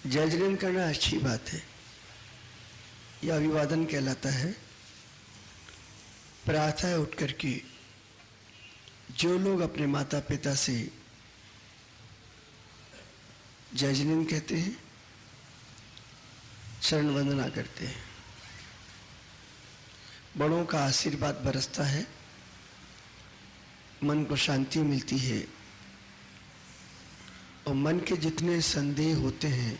जयजन करना अच्छी बात है, यह अभिवादन कहलाता है। प्रातः उठ करके जो लोग अपने माता पिता से जयजन कहते हैं, शरण वंदना करते हैं, बड़ों का आशीर्वाद बरसता है, मन को शांति मिलती है और मन के जितने संदेह होते हैं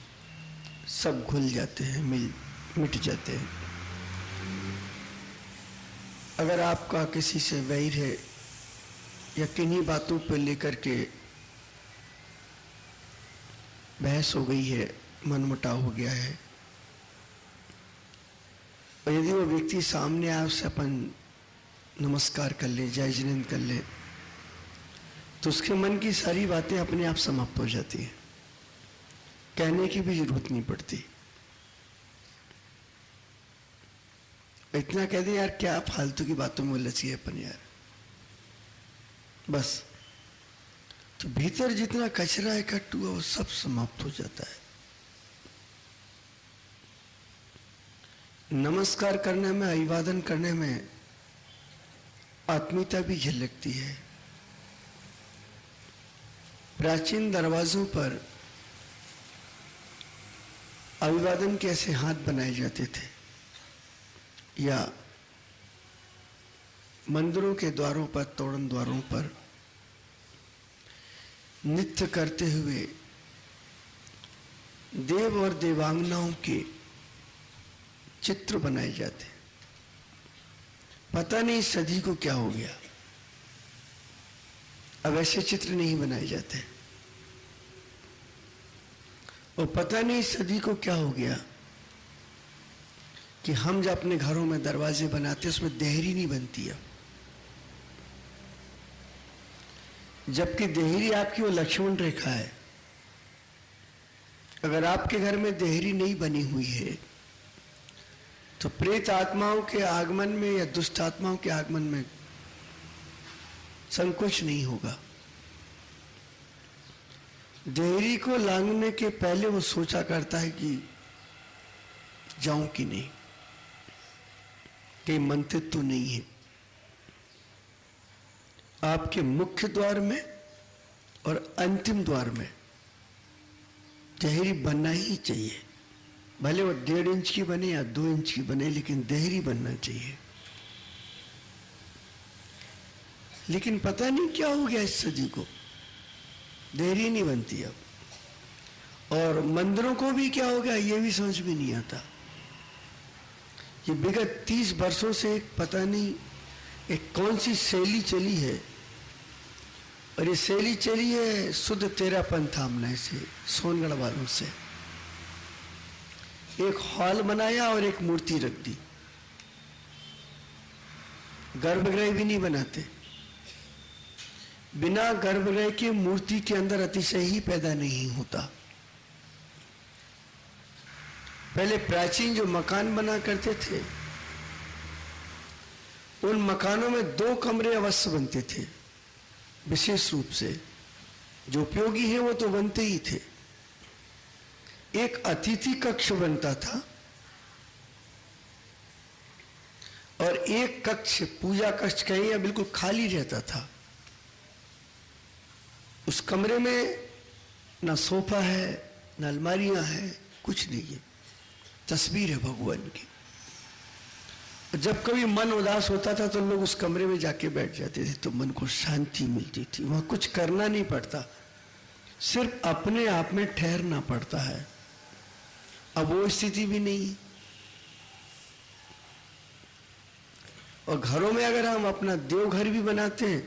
सब घुल जाते हैं, मिट जाते हैं। अगर आपका किसी से वैर है या किन्हीं बातों पर लेकर के बहस हो गई है, मनमुटाव हो गया है, और यदि वो व्यक्ति सामने आए उससे अपन नमस्कार कर ले, जय जिनेंद्र कर ले, तो उसके मन की सारी बातें अपने आप समाप्त हो जाती हैं, कहने की भी जरूरत नहीं पड़ती। इतना कह दे यार, क्या फालतू की बातों में उलझी है अपन यार, बस। तो भीतर जितना कचरा इकट्ठा हुआ वो सब समाप्त हो जाता है। नमस्कार करने में, अभिवादन करने में आत्मीयता भी झलकती है। प्राचीन दरवाजों पर अभिवादन के ऐसे हाथ बनाए जाते थे, या मंदिरों के द्वारों पर, तोरण द्वारों पर नृत्य करते हुए देव और देवांगनाओं के चित्र बनाए जाते। पता नहीं सदी को क्या हो गया, अब ऐसे चित्र नहीं बनाए जाते। और पता नहीं सदी को क्या हो गया कि हम जब अपने घरों में दरवाजे बनाते उसमें देहरी नहीं बनती है, जबकि देहरी आपकी वो लक्ष्मण रेखा है। अगर आपके घर में देहरी नहीं बनी हुई है तो प्रेत आत्माओं के आगमन में या दुष्ट आत्माओं के आगमन में संकोच नहीं होगा। देहरी को लांघने के पहले वो सोचा करता है कि जाऊं कि नहीं, कहीं मंत्रित तो नहीं है। आपके मुख्य द्वार में और अंतिम द्वार में देहरी बनना ही चाहिए, भले वो 1.5 इंच की बने या 2 इंच की बने, लेकिन देहरी बनना चाहिए। लेकिन पता नहीं क्या हो गया इस सदी को, देहरी नहीं बनती अब। और मंदिरों को भी क्या हो गया ये भी समझ में नहीं आता। ये विगत 30 वर्षों से पता नहीं एक कौन सी शैली चली है, और ये शैली चली है शुद्ध तेरापन थामने से, सोनगढ़ वालों से। एक हॉल बनाया और एक मूर्ति रख दी, गर्भगृह भी नहीं बनाते। बिना गर्भगृह के मूर्ति के अंदर अतिशय ही पैदा नहीं होता। पहले प्राचीन जो मकान बना करते थे उन मकानों में 2 कमरे अवश्य बनते थे, विशेष रूप से जो उपयोगी है वो तो बनते ही थे। एक अतिथि कक्ष बनता था और एक कक्ष, पूजा कक्ष कहीं या बिल्कुल खाली रहता था। उस कमरे में ना सोफा है, ना अलमारियां हैं, कुछ नहीं है, तस्वीर है भगवान की। जब कभी मन उदास होता था तो लोग उस कमरे में जाके बैठ जाते थे, तो मन को शांति मिलती थी। वहां कुछ करना नहीं पड़ता, सिर्फ अपने आप में ठहरना पड़ता है। अब वो स्थिति भी नहीं है। और घरों में अगर हम अपना देवघर भी बनाते हैं,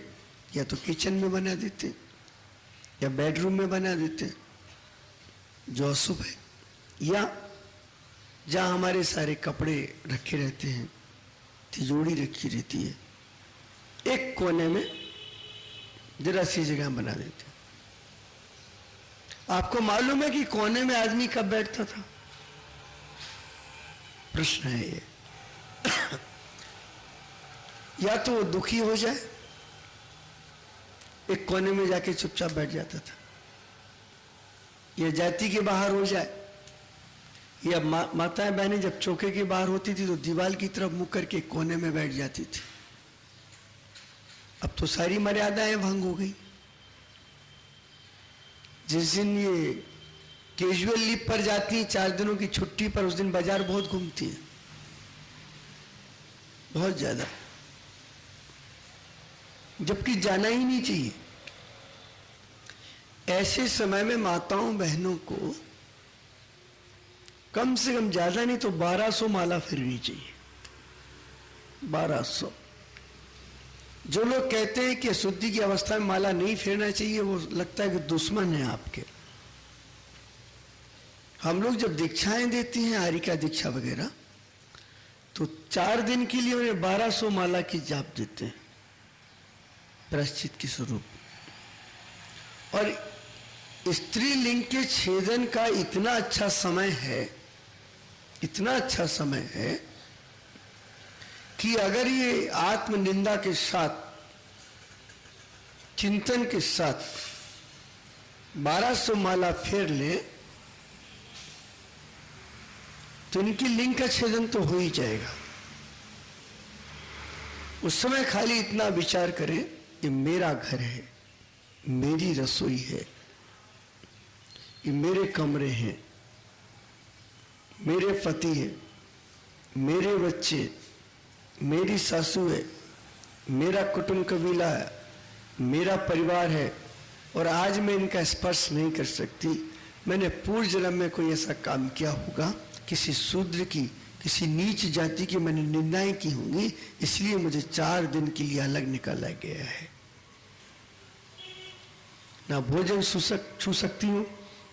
या तो किचन में बना देते हैं या बेडरूम में बना देते हैं, जो अशुभ है, या जहां हमारे सारे कपड़े रखे रहते हैं, तिजोरी रखी रहती है, एक कोने में जरा सी जगह बना देते हैं। आपको मालूम है कि कोने में आदमी कब बैठता था? प्रश्न है ये। या तो वो दुखी हो जाए, एक कोने में जाके चुपचाप बैठ जाता था, या जाति के बाहर हो जाए ये अब माताएं बहनें जब चौके के बाहर होती थी तो दीवार की तरफ मुख करके कोने में बैठ जाती थी। अब तो सारी मर्यादाएं भंग हो गई। जिस दिन ये कैजुअल लीव पर जाती है 4 दिनों की छुट्टी पर, उस दिन बाजार बहुत घूमती है, बहुत ज्यादा, जबकि जाना ही नहीं चाहिए। ऐसे समय में माताओं बहनों को कम से कम ज्यादा नहीं तो 1200 माला फिरनी चाहिए। 1200। जो लोग कहते हैं कि अशुद्धि की अवस्था में माला नहीं फेरना चाहिए, वो लगता है कि दुश्मन है आपके। हम लोग जब दीक्षाएं देती हैं, आरिका दीक्षा वगैरह, तो 4 दिन के लिए उन्हें 1200 माला की जाप देते हैं प्रायश्चित के स्वरूप। और स्त्रीलिंग के छेदन का इतना अच्छा समय है, इतना अच्छा समय है कि अगर ये आत्मनिंदा के साथ, चिंतन के साथ 1200 माला फेर ले तो इनकी लिंग का छेदन तो हो ही जाएगा। उस समय खाली इतना विचार करें कि मेरा घर है, मेरी रसोई है, ये मेरे कमरे हैं, मेरे पति है, मेरे बच्चे, मेरी सासू है, मेरा कुटुंब कबीला है, मेरा परिवार है, और आज मैं इनका स्पर्श नहीं कर सकती। मैंने पूर्व जन्म में कोई ऐसा काम किया होगा, किसी शूद्र की, किसी नीच जाति की मैंने निंदाएं की होंगी, इसलिए मुझे 4 दिन के लिए अलग निकाला गया है। ना भोजन छू सकती हूँ,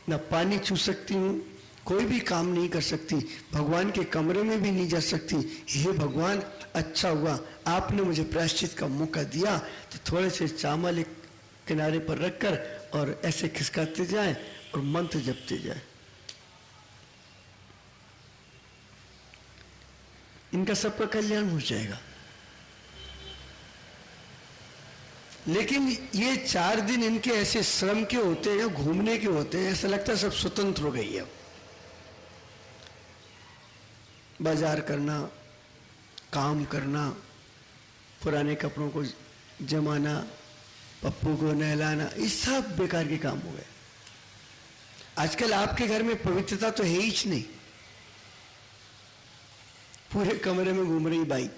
ना पानी छू सकती हूँ, कोई भी काम नहीं कर सकती, भगवान के कमरे में भी नहीं जा सकती। हे भगवान, अच्छा हुआ आपने मुझे प्रायश्चित का मौका दिया, तो थोड़े से चावल एक किनारे पर रखकर और ऐसे खिसकाते जाए और मंत्र जपते जाए। इनका सबका कल्याण हो जाएगा। लेकिन ये 4 दिन इनके ऐसे श्रम के होते हैं, घूमने के होते हैं, ऐसा लगता है सब स्वतंत्र हो गई है। बाजार करना, काम करना, पुराने कपड़ों को जमाना, पप्पू को नहलाना, ये सब बेकार के काम हो गए। आजकल आपके घर में पवित्रता तो है ही नहीं, पूरे कमरे में घूम रही बाई,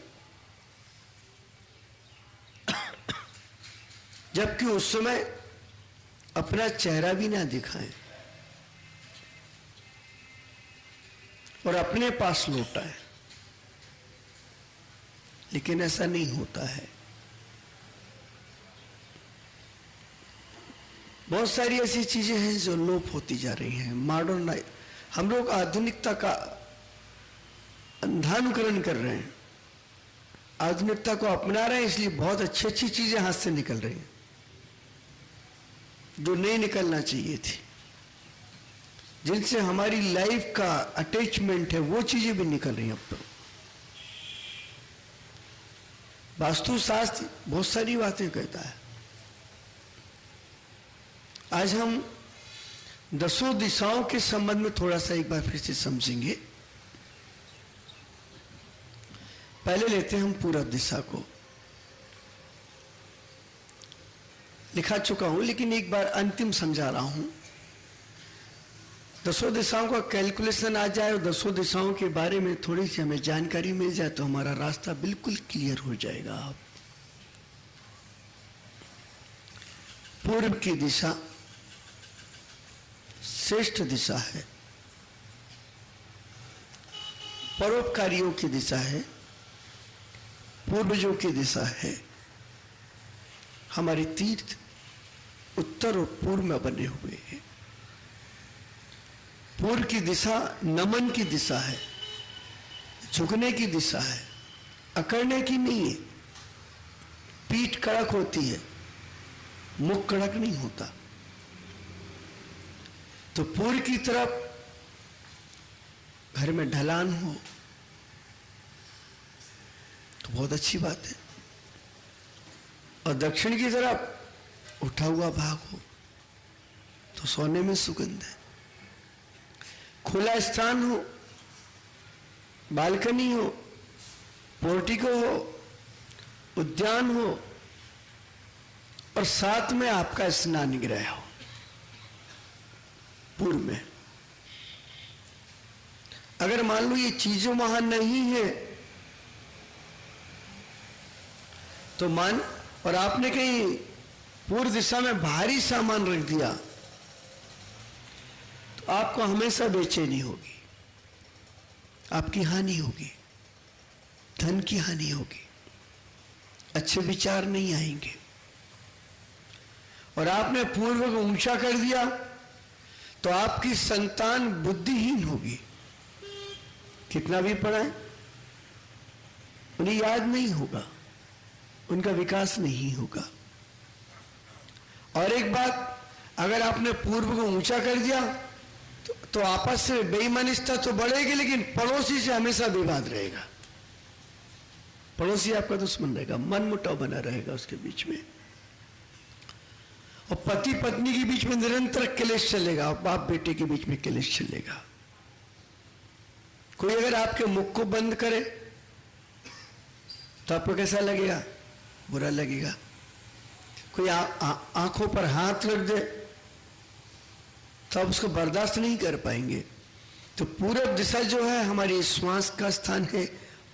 जबकि उस समय अपना चेहरा भी ना दिखाएं और अपने पास लौटा है। लेकिन ऐसा नहीं होता है। बहुत सारी ऐसी चीजें हैं जो लोप होती जा रही हैं। मॉडर्न, हम लोग आधुनिकता का अंधानुकरण कर रहे हैं, आधुनिकता को अपना रहे हैं, इसलिए बहुत अच्छी अच्छी चीजें हाथ से निकल रही हैं जो नहीं निकलना चाहिए थी, जिनसे हमारी लाइफ का अटैचमेंट है, वो चीजें भी निकल रही हैं अब तो। वास्तुशास्त्र बहुत सारी बातें कहता है। आज हम 10 दिशाओं के संबंध में थोड़ा सा एक बार फिर से समझेंगे। पहले लेते हैं हम पूरब दिशा को। लिखा चुका हूं लेकिन एक बार अंतिम समझा रहा हूं। 10 दिशाओं का कैलकुलेशन आ जाए और 10 दिशाओं के बारे में थोड़ी सी हमें जानकारी मिल जाए तो हमारा रास्ता बिल्कुल क्लियर हो जाएगा। पूर्व की दिशा श्रेष्ठ दिशा है, परोपकारियों की दिशा है, पूर्वजों की दिशा है। हमारे तीर्थ उत्तर और पूर्व में बने हुए हैं। पूर्व की दिशा नमन की दिशा है, झुकने की दिशा है, अकड़ने की नहीं है। पीठ कड़क होती है, मुख कड़क नहीं होता। तो पूर्व की तरफ घर में ढलान हो तो बहुत अच्छी बात है, और दक्षिण की तरफ उठा हुआ भाग हो तो सोने में सुगंध है। खुला स्थान हो बालकनी हो, पोर्टिको हो, उद्यान हो और साथ में आपका स्नान गृह हो पूर्व में। अगर मान लो ये चीजें वहां नहीं है तो मान, और आपने कहीं पूर्व दिशा में भारी सामान रख दिया तो आपको हमेशा बेचैनी होगी, आपकी हानि होगी, धन की हानि होगी, अच्छे विचार नहीं आएंगे। और आपने पूर्व को ऊंचा कर दिया तो आपकी संतान बुद्धिहीन होगी, कितना भी पढ़ाए उन्हें याद नहीं होगा, उनका विकास नहीं होगा। और एक बात, अगर आपने पूर्व को ऊंचा कर दिया तो आपस से बेईमानिस्ता तो बढ़ेगी, लेकिन पड़ोसी से हमेशा विवाद रहेगा, पड़ोसी आपका दुश्मन रहेगा, मनमुटाव बना रहेगा उसके बीच में, और पति पत्नी के बीच में निरंतर क्लेश चलेगा, और बाप बेटे के बीच में क्लेश चलेगा। कोई अगर आपके मुख को बंद करे तो आपको कैसा लगेगा? बुरा लगेगा। कोई आंखों पर हाथ रख दे तो आप उसको बर्दाश्त नहीं कर पाएंगे। तो पूरब दिशा जो है हमारी श्वास का स्थान है,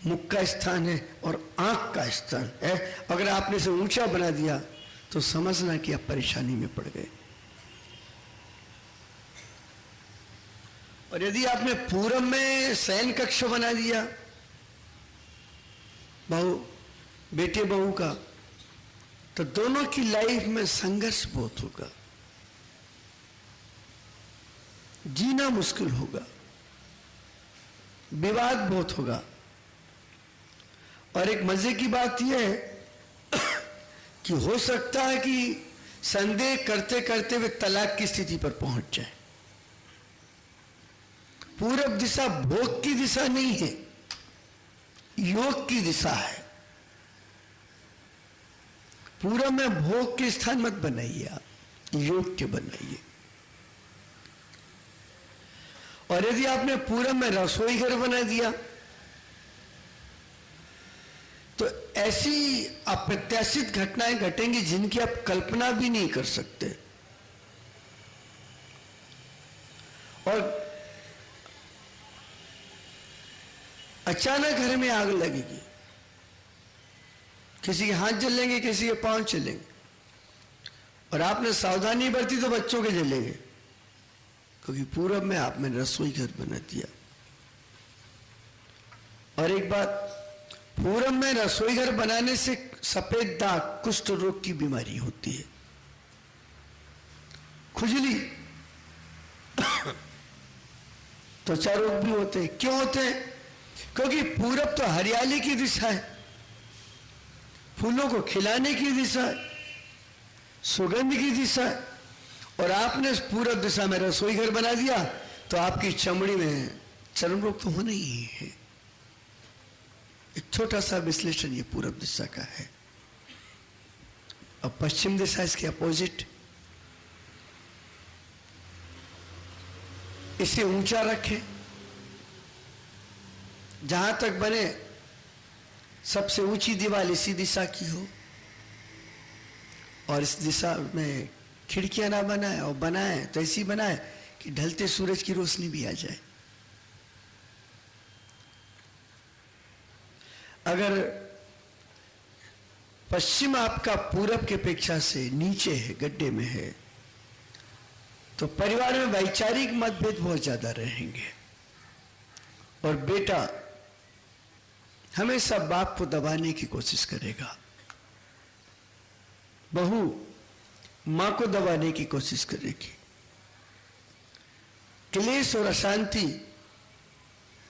मुख का स्थान है और आंख का स्थान है। अगर आपने इसे ऊंचा बना दिया तो समझना कि आप परेशानी में पड़ गए। और यदि आपने पूरब में शयन कक्ष बना दिया बहू बेटे बहू का, तो दोनों की लाइफ में संघर्ष बहुत होगा, जीना मुश्किल होगा, विवाद बहुत होगा। और एक मजे की बात यह है कि हो सकता है कि संदेह करते करते वे तलाक की स्थिति पर पहुंच जाए। पूरब दिशा भोग की दिशा नहीं है, योग की दिशा है। पूरब में भोग के स्थान मत बनाइए, आप योग के बनाइए। और यदि आपने पूरब में रसोई घर बना दिया तो ऐसी अप्रत्याशित घटनाएं घटेंगी जिनकी आप कल्पना भी नहीं कर सकते। और अचानक घर में आग लगेगी, किसी के हाथ जलेंगे, किसी के पांव चलेंगे, और आपने सावधानी बरती तो बच्चों के जलेंगे, क्योंकि पूरब में आपने रसोई घर बना दिया। और एक बात, पूरब में रसोई घर बनाने से सफेद दाग, कुष्ठ रोग की बीमारी होती है, खुजली, त्वचा रोग भी होते हैं। क्यों होते हैं? क्योंकि पूरब तो हरियाली की दिशा है, फूलों को खिलाने की दिशा है, सुगंध की दिशा है। और आपने इस पूरब दिशा में रसोई घर बना दिया तो आपकी चमड़ी में चर्म रोग तो होना ही है। एक छोटा सा विश्लेषण ये पूरब दिशा का है। अब पश्चिम दिशा इसके अपोजिट, इसे ऊंचा रखें, जहां तक बने सबसे ऊंची दीवार इसी दिशा की हो, और इस दिशा में खिड़कियां ना बनाए, और बनाए तो ऐसी बनाए कि ढलते सूरज की रोशनी भी आ जाए। अगर पश्चिम आपका पूरब के अपेक्षा से नीचे है, गड्ढे में है, तो परिवार में वैचारिक मतभेद बहुत ज्यादा रहेंगे, और बेटा हमेशा बाप को दबाने की कोशिश करेगा, बहू मां को दबाने की कोशिश करेगी। क्लेश और अशांति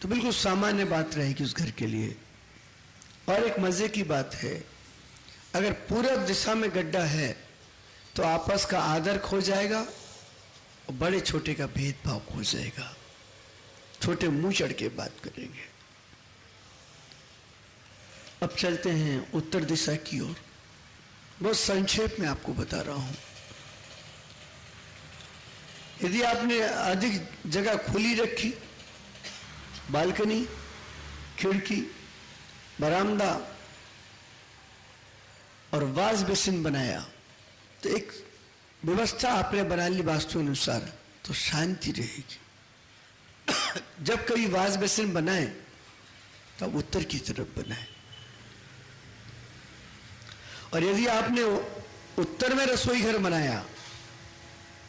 तो बिल्कुल सामान्य बात रहेगी उस घर के लिए। और एक मजे की बात है, अगर पूरब दिशा में गड्ढा है तो आपस का आदर खो जाएगा और बड़े छोटे का भेदभाव खो जाएगा, छोटे मुंह चढ़ के बात करेंगे। अब चलते हैं उत्तर दिशा की ओर। बहुत संक्षेप में आपको बता रहा हूं। यदि आपने अधिक जगह खुली रखी, बालकनी, खिड़की, बरामदा और वाश बेसिन बनाया, तो एक व्यवस्था आपने बना ली वास्तु अनुसार, तो शांति रहेगी। जब कभी वाश बेसिन बनाए तो उत्तर की तरफ बनाए, और यदि आपने उत्तर में रसोई घर बनाया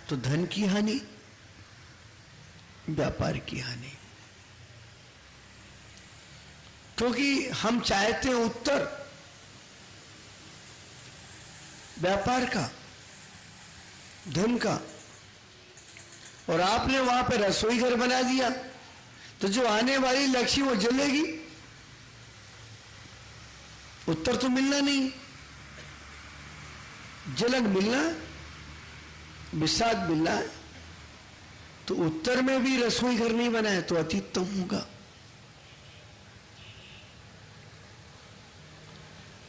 तो धन की हानि, व्यापार की हानि। क्योंकि हम चाहते हैं उत्तर व्यापार का, धन का, और आपने वहां पर रसोई घर बना दिया तो जो आने वाली लक्ष्मी वो जलेगी, उत्तर तो मिलना नहीं, जलन मिलना, विषाद मिलना है। तो उत्तर में भी रसोई घर नहीं बनाए तो अत्युत्तम होगा।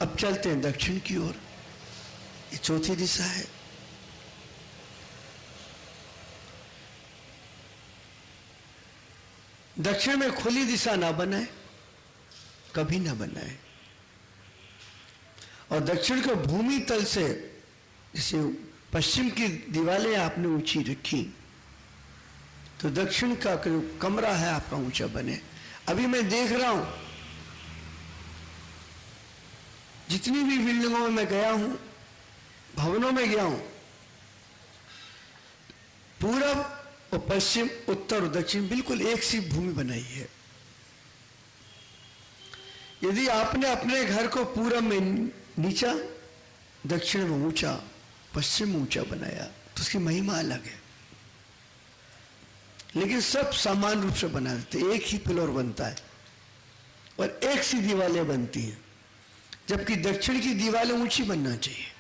अब चलते हैं दक्षिण की ओर, ये चौथी दिशा है। दक्षिण में खुली दिशा ना बनाए, कभी ना बनाए, और दक्षिण को भूमि तल से, जैसे पश्चिम की दीवारें आपने ऊंची रखी तो दक्षिण का कमरा है आपका ऊंचा बने। अभी मैं देख रहा हूं जितनी भी बिल्डिंगों में मैं गया हूं, भवनों में गया हूं, पूरब और पश्चिम, उत्तर और दक्षिण बिल्कुल एक सी भूमि बनाई है। यदि आपने अपने घर को पूरब में नीचा, दक्षिण में ऊंचा, पश्चिम में ऊंचा बनाया तो उसकी महिमा अलग है। लेकिन सब समान रूप से बना देते, एक ही फ्लोर बनता है और एक सी दीवारें बनती हैं, जबकि दक्षिण की दीवारें ऊंची बनना चाहिए।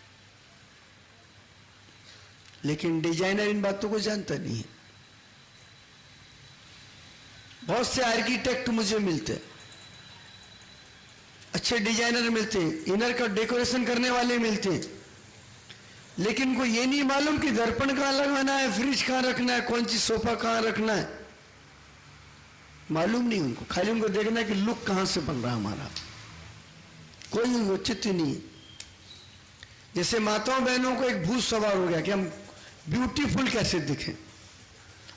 लेकिन डिजाइनर इन बातों को जानता नहीं है। बहुत से आर्किटेक्ट मुझे मिलते हैं, अच्छे डिजाइनर मिलते हैं, इनर का डेकोरेशन करने वाले मिलते हैं, लेकिन उनको ये नहीं मालूम कि दर्पण कहां लगाना है, फ्रिज कहां रखना है, कौन सी सोफा कहां रखना है, मालूम नहीं उनको। खाली उनको देखना है कि लुक कहां से बन रहा है हमारा, कोई औचित्य नहीं है। जैसे माताओं बहनों को एक भूत सवार हो गया कि हम ब्यूटीफुल कैसे दिखें,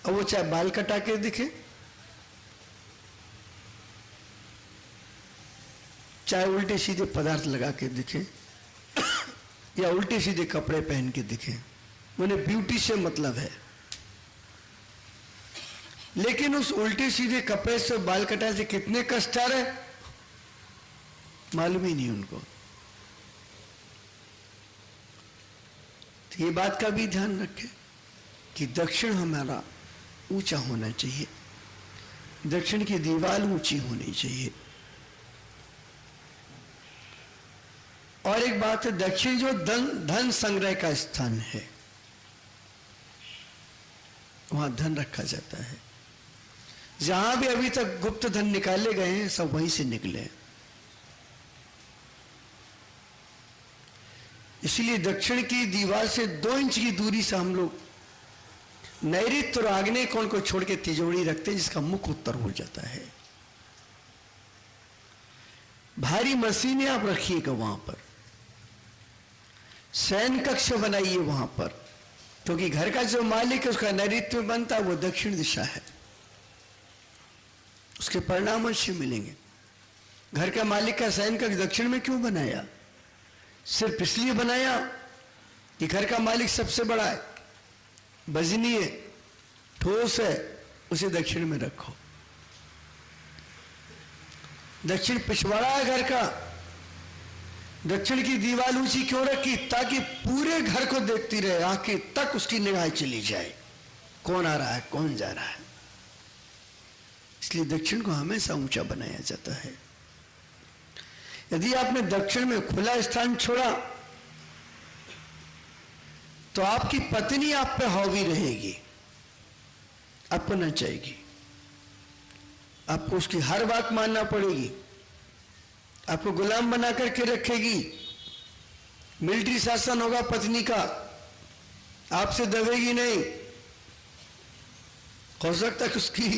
और वो चाहे बाल कटा के दिखे, चाहे उल्टे सीधे पदार्थ लगा के दिखे, या उल्टे सीधे कपड़े पहन के दिखे, उन्हें ब्यूटी से मतलब है। लेकिन उस उल्टे सीधे कपड़े से, बाल कटा से कितने कष्ट आ रहे मालूम ही नहीं उनको। तो ये बात का भी ध्यान रखें कि दक्षिण हमारा ऊंचा होना चाहिए, दक्षिण की दीवार ऊंची होनी चाहिए। और एक बात है, दक्षिण जो धन संग्रह का स्थान है, वहां धन रखा जाता है। जहां भी अभी तक गुप्त धन निकाले गए हैं सब वहीं से निकले। इसलिए दक्षिण की दीवार से 2 इंच की दूरी से हम लोग नैऋत्य और आग्नेय कोण को छोड़ के तिजोरी रखते हैं, जिसका मुख उत्तर हो जाता है। भारी मशीनें आप रखिएगा वहां पर, शयन कक्ष बनाइए वहां पर, क्योंकि घर का जो मालिक है उसका नैऋत्य में बनता है, वो दक्षिण दिशा है, उसके परिणाम अच्छे मिलेंगे। घर का मालिक का शयन कक्ष दक्षिण में क्यों बनाया? सिर्फ इसलिए बनाया कि घर का मालिक सबसे बड़ा है, वजनी है, ठोस है, उसे दक्षिण में रखो। दक्षिण पिछवाड़ा है घर का, दक्षिण की दीवार ऊंची क्यों रखी? ताकि पूरे घर को देखती रहे, आंखें तक उसकी निगाह चली जाए, कौन आ रहा है, कौन जा रहा है। इसलिए दक्षिण को हमेशा ऊंचा बनाया जाता है। यदि आपने दक्षिण में खुला स्थान छोड़ा तो आपकी पत्नी आप पे हावी रहेगी, आपको न चाहेगी, आपको उसकी हर बात मानना पड़ेगी, आपको गुलाम बना करके रखेगी, मिलिट्री शासन होगा पत्नी का, आपसे दबेगी नहीं। हो सकता है उसकी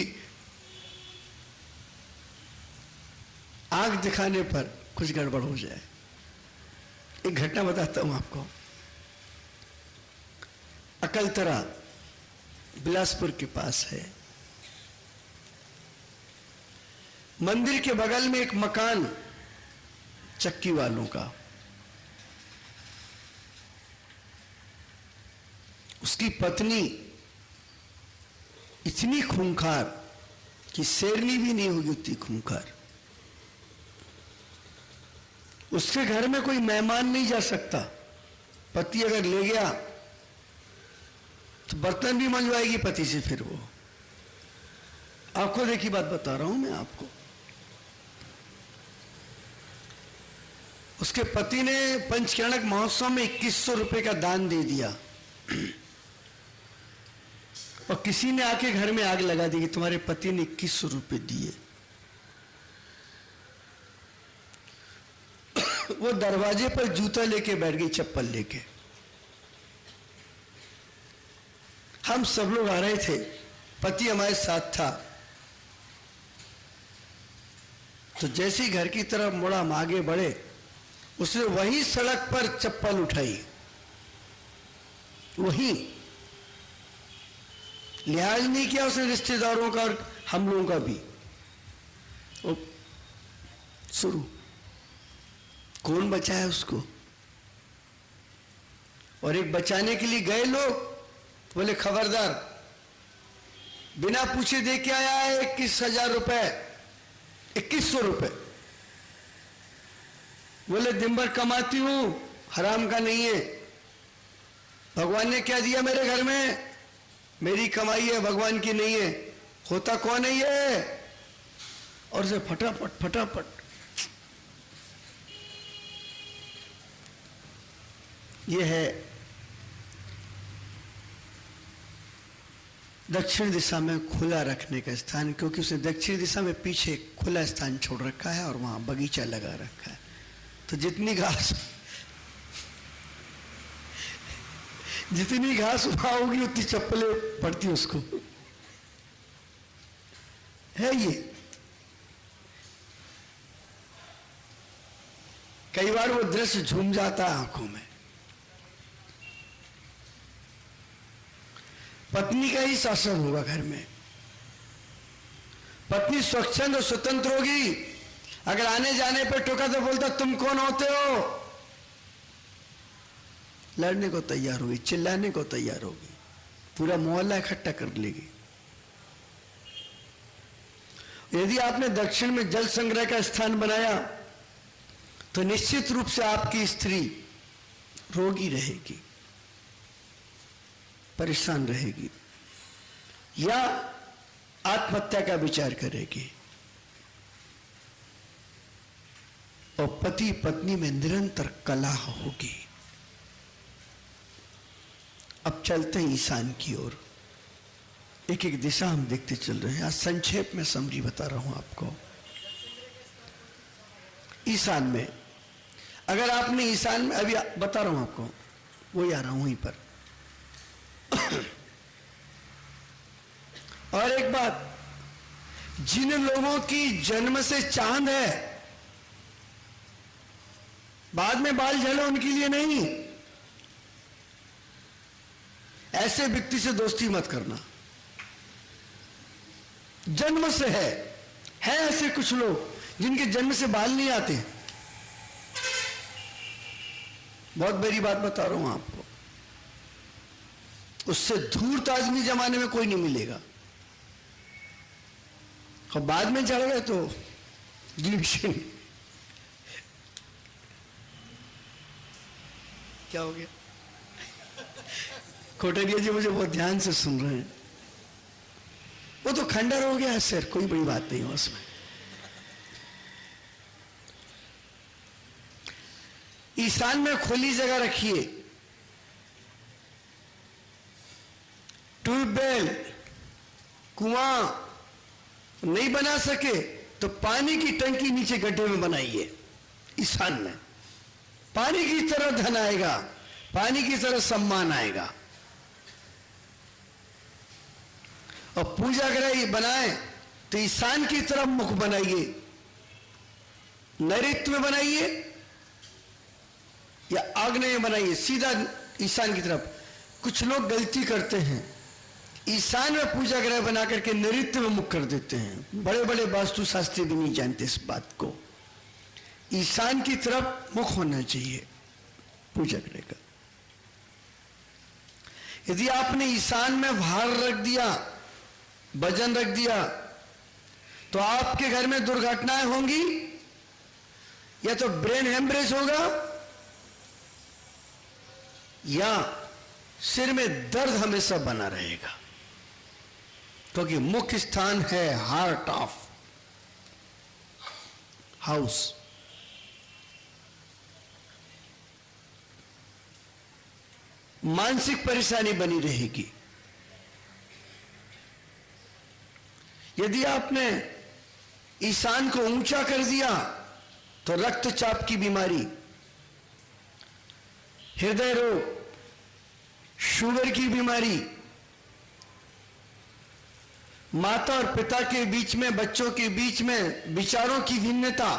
आंख दिखाने पर कुछ गड़बड़ हो जाए। एक घटना बताता हूं आपको। अकलतरा बिलासपुर के पास है। मंदिर के बगल में एक मकान चक्की वालों का, उसकी पत्नी इतनी खूंखार कि शेरनी भी नहीं होगी उतनी खूंखार। उसके घर में कोई मेहमान नहीं जा सकता। पति अगर ले गया तो बर्तन भी मंजवाएगी पति से। फिर वो आंखों देखी बात बता रहा हूं मैं आपको। उसके पति ने पंचकर्णक महोत्सव में 2100 रुपए का दान दे दिया और किसी ने आके घर में आग लगा दी कि तुम्हारे पति ने 2100 रुपए दिए। वो दरवाजे पर जूता लेके बैठ गई, चप्पल लेके। हम सब लोग आ रहे थे, पति हमारे साथ था। तो जैसे ही घर की तरफ मुड़ा, हम आगे बढ़े, उसने वही सड़क पर चप्पल उठाई, वही। लिहाज नहीं किया उसने रिश्तेदारों का और हम लोगों का भी। शुरू। कौन बचाया उसको? और एक बचाने के लिए गए लोग, बोले खबरदार, बिना पूछे दे के आया है 21,000 रुपए, 2100 रुपए। बोले दिन भर कमाती हूं, हराम का नहीं है। भगवान ने क्या दिया मेरे घर में? मेरी कमाई है, भगवान की नहीं है। होता कौन है ये? और से फटाफट फटाफट। ये है दक्षिण दिशा में खुला रखने का स्थान, क्योंकि उसने दक्षिण दिशा में पीछे खुला स्थान छोड़ रखा है और वहां बगीचा लगा रखा है। तो जितनी घास वहां होगी उतनी चप्पलें पड़ती उसको। है ये। कई बार वो दृश्य झूम जाता है आंखों में। पत्नी का ही शासन होगा घर में। पत्नी स्वच्छंद और स्वतंत्र होगी। अगर आने जाने पर टोका तो बोलता तुम कौन होते हो? लड़ने को तैयार होगी, चिल्लाने को तैयार होगी, पूरा मोहल्ला इकट्ठा कर लेगी। यदि आपने दक्षिण में जल संग्रह का स्थान बनाया तो निश्चित रूप से आपकी स्त्री रोगी रहेगी, परेशान रहेगी या आत्महत्या का विचार करेगी। और पति पत्नी में निरंतर कलह होगी। अब चलते हैं ईशान की ओर। एक एक दिशा हम देखते चल रहे हैं। आज संक्षेप में समरी बता रहा हूं आपको। ईशान में, अगर आपने ईशान में, अभी बता रहा हूं आपको, वही आ रहा हूं वहीं पर। और एक बात, जिन लोगों की जन्म से चांद है, बाद में बाल झड़े उनके लिए नहीं, ऐसे व्यक्ति से दोस्ती मत करना। जन्म से है ऐसे कुछ लोग जिनके जन्म से बाल नहीं आते। बहुत बड़ी बात बता रहा हूं आपको। उससे धूर्त आदमी जमाने में कोई नहीं मिलेगा। और बाद में चढ़ गए तो डिविजन। क्या हो गया? कोटरिया जी मुझे बहुत ध्यान से सुन रहे हैं। वो तो खंडर हो गया है सर, कोई बड़ी बात नहीं हो उसमें। ईशान में खुली जगह रखिए। ट्यूबवेल, कुआं नहीं बना सके तो पानी की टंकी नीचे गड्ढे में बनाइए। ईशान में पानी की तरह धन आएगा, पानी की तरह सम्मान आएगा। और पूजा ग्रह बनाए तो ईशान की तरफ मुख बनाइए। नैऋत्य में बनाइए या आग्नेय में बनाइए, सीधा ईशान की तरफ। कुछ लोग गलती करते हैं, ईशान में पूजा ग्रह बना करके नैऋत्य में मुख कर देते हैं। बड़े बड़े वास्तुशास्त्री भी नहीं जानते इस बात को। ईशान की तरफ मुख होना चाहिए पूजा ग्रह का। यदि आपने ईशान में भार रख दिया, वजन रख दिया, तो आपके घर में दुर्घटनाएं होंगी, या तो ब्रेन हेमरेज होगा, या सिर में दर्द हमेशा बना रहेगा, क्योंकि मुख्य स्थान है हार्ट ऑफ हाउस। मानसिक परेशानी बनी रहेगी। यदि आपने ईशान को ऊंचा कर दिया तो रक्तचाप की बीमारी, हृदय रोग, शुगर की बीमारी, माता और पिता के बीच में, बच्चों के बीच में विचारों की भिन्नता,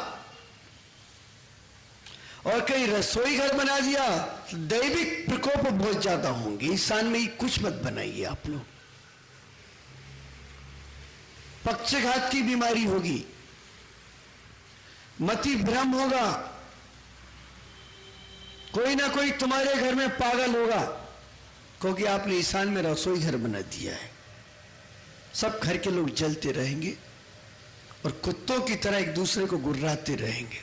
और कहीं रसोई घर बना दिया, दैविक प्रकोप बहुत ज्यादा होंगे। ईशान में ही कुछ मत बनाइए आप लोग। पक्षघात की बीमारी होगी, मति भ्रम होगा, कोई ना कोई तुम्हारे घर में पागल होगा, क्योंकि आपने ईशान में रसोई घर बना दिया है। सब घर के लोग जलते रहेंगे और कुत्तों की तरह एक दूसरे को गुर्राते रहेंगे,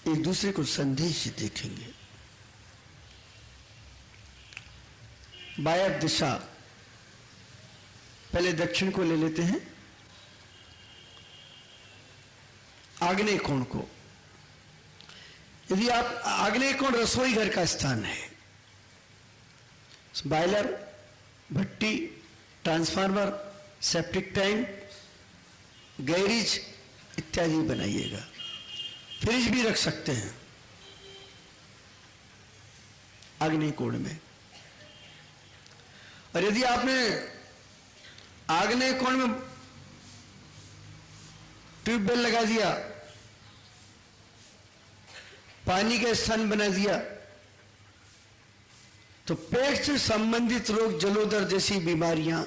एक दूसरे को संदेश देखेंगे। वायव्य दिशा, पहले दक्षिण को ले लेते हैं, आग्नेय कोण को। यदि आप, आग्नेय कोण रसोई घर का स्थान है, बॉयलर, भट्टी, ट्रांसफार्मर, सेप्टिक टैंक, गैरेज इत्यादि बनाइएगा। फ्रिज भी रख सकते हैं आग्नेय कोण में। और यदि आपने आग्नेय कोण में ट्यूबवेल लगा दिया, पानी का स्थान बना दिया, तो पेट से संबंधित रोग, जलोदर जैसी बीमारियां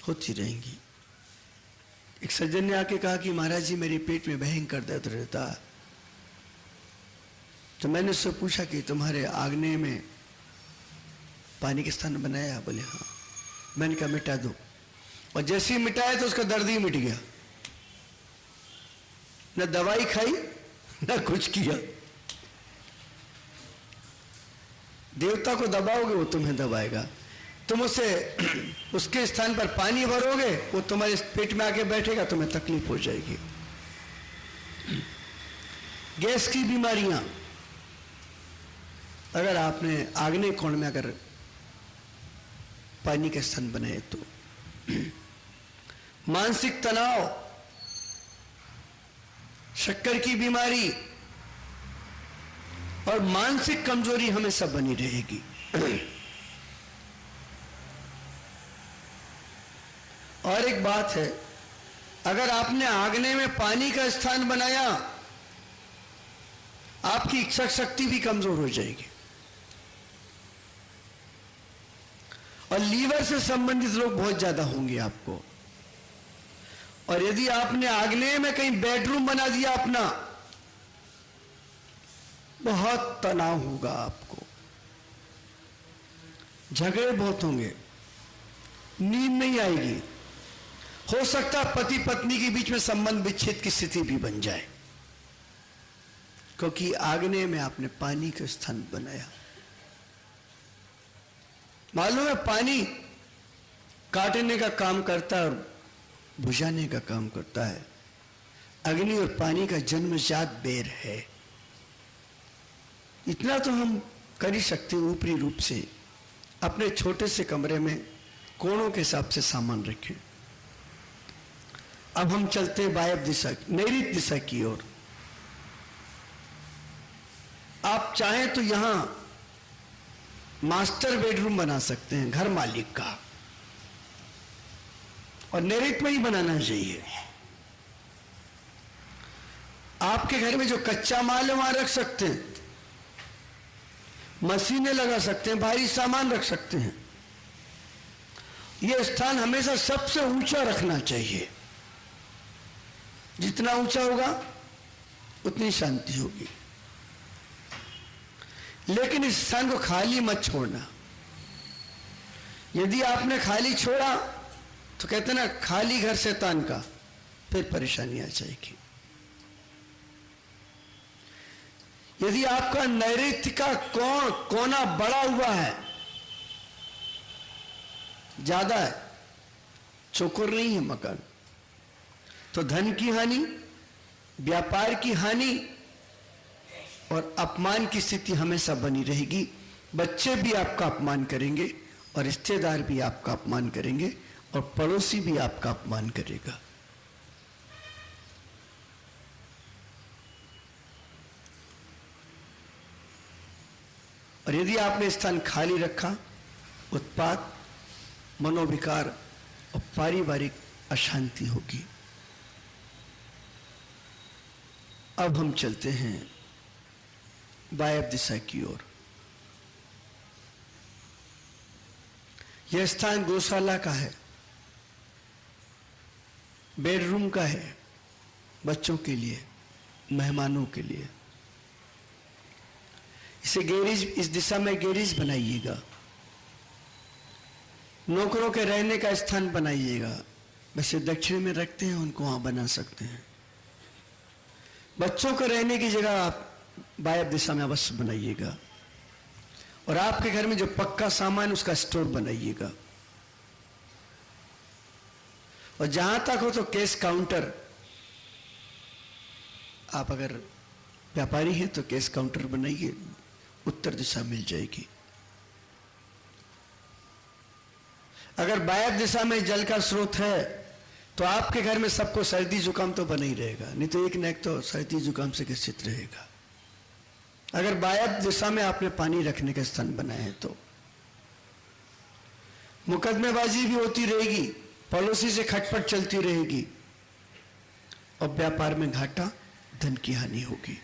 होती रहेंगी। एक सज्जन ने आके कहा कि महाराज जी मेरे पेट में भयंकर दर्द रहता है। तो मैंने उससे पूछा कि तुम्हारे आग्नेय में पानी का स्थान बनाया? बोले हाँ। मैंने कहा मिटा दो, और जैसे ही मिटाया तो उसका दर्द ही मिट गया। न दवाई खाई न कुछ किया। देवता को दबाओगे वो तुम्हें दबाएगा, तुम उसे उसके स्थान पर पानी भरोगे वो तुम्हारे पेट में आके बैठेगा, तुम्हें तकलीफ हो जाएगी। गैस की बीमारियां, अगर आपने आग्नेय कोण में अगर पानी का स्थान बनाए तो। मानसिक तनाव, शक्कर की बीमारी और मानसिक कमजोरी हमेशा बनी रहेगी। और एक बात है, अगर आपने आग्नेय में पानी का स्थान बनाया, आपकी इच्छा शक्ति भी कमजोर हो जाएगी और लीवर से संबंधित रोग बहुत ज्यादा होंगे आपको। और यदि आपने आग्नेय में कहीं बेडरूम बना दिया अपना, बहुत तनाव होगा आपको, झगड़े बहुत होंगे, नींद नहीं आएगी, हो सकता है पति पत्नी के बीच में संबंध विच्छेद की स्थिति भी बन जाए, क्योंकि आग्नेय में आपने पानी का स्थान बनाया। मालूम है पानी काटने का काम करता है और बुझाने का काम करता है। अग्नि और पानी का जन्मजात बैर है। इतना तो हम कर ही सकते हैं, ऊपरी रूप से अपने छोटे से कमरे में कोणों के हिसाब से सामान रखें। अब हम चलते हैं वायव्य दिशा, नैऋत्य दिशा की ओर। आप चाहें तो यहां मास्टर बेडरूम बना सकते हैं घर मालिक का, और नैऋत्य में ही बनाना चाहिए। आपके घर में जो कच्चा माल है वहां रख सकते हैं, मशीनें लगा सकते हैं, भारी सामान रख सकते हैं। यह स्थान हमेशा सबसे ऊंचा रखना चाहिए। जितना ऊंचा होगा उतनी शांति होगी। लेकिन इस स्थान को खाली मत छोड़ना। यदि आपने खाली छोड़ा तो कहते ना, खाली घर शैतान का, फिर परेशानी आ जाएगी। यदि आपका नैऋत्य का कोना बड़ा हुआ है, ज्यादा है, चौकोर नहीं है मकान, तो धन की हानि, व्यापार की हानि और अपमान की स्थिति हमेशा बनी रहेगी। बच्चे भी आपका अपमान करेंगे और रिश्तेदार भी आपका अपमान करेंगे और पड़ोसी भी आपका अपमान करेगा। और यदि आपने स्थान खाली रखा, उत्पात, मनोविकार और पारिवारिक अशांति होगी। अब हम चलते हैं वायव्य दिशा की ओर। यह स्थान गौशाला का है, बेडरूम का है, बच्चों के लिए, मेहमानों के लिए। इसे गैरेज, इस दिशा में गैरेज बनाइएगा। नौकरों के रहने का स्थान बनाइएगा। वैसे दक्षिण में रखते हैं, उनको वहां बना सकते हैं। बच्चों को रहने की जगह आप वायव्य दिशा में अवश्य बनाइएगा। और आपके घर में जो पक्का सामान, उसका स्टोर बनाइएगा। और जहां तक हो तो कैश काउंटर, आप अगर व्यापारी हैं तो कैश काउंटर बनाइए, उत्तर दिशा मिल जाएगी। अगर वायव्य दिशा में जल का स्रोत है तो आपके घर में सबको सर्दी जुकाम तो बना ही रहेगा, नहीं तो एक न एक तो सर्दी जुकाम से ग्रसित रहेगा। अगर वायव्य दिशा में आपने पानी रखने का स्थान बनाए हैं तो मुकदमेबाजी भी होती रहेगी, पड़ोसी से खटपट चलती रहेगी और व्यापार में घाटा, धन की हानि होगी।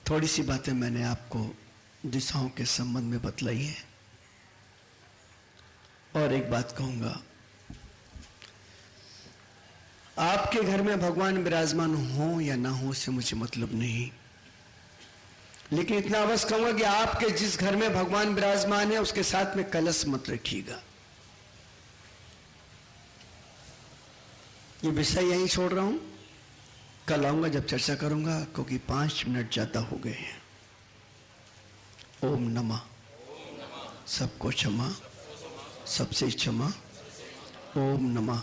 थोड़ी सी बातें मैंने आपको दिशाओं के संबंध में बतलाई है। और एक बात कहूंगा, आपके घर में भगवान विराजमान हो या ना हो उससे मुझे मतलब नहीं, लेकिन इतना अवश्य कहूंगा कि आपके जिस घर में भगवान विराजमान है उसके साथ में कलश मत रखिएगा। ये विषय यहीं छोड़ रहा हूं, कल आऊंगा जब चर्चा करूंगा, क्योंकि 5 मिनट ज्यादा हो गए हैं। ओम नमः, सबको क्षमा, सबसे क्षमा। ओम नमः।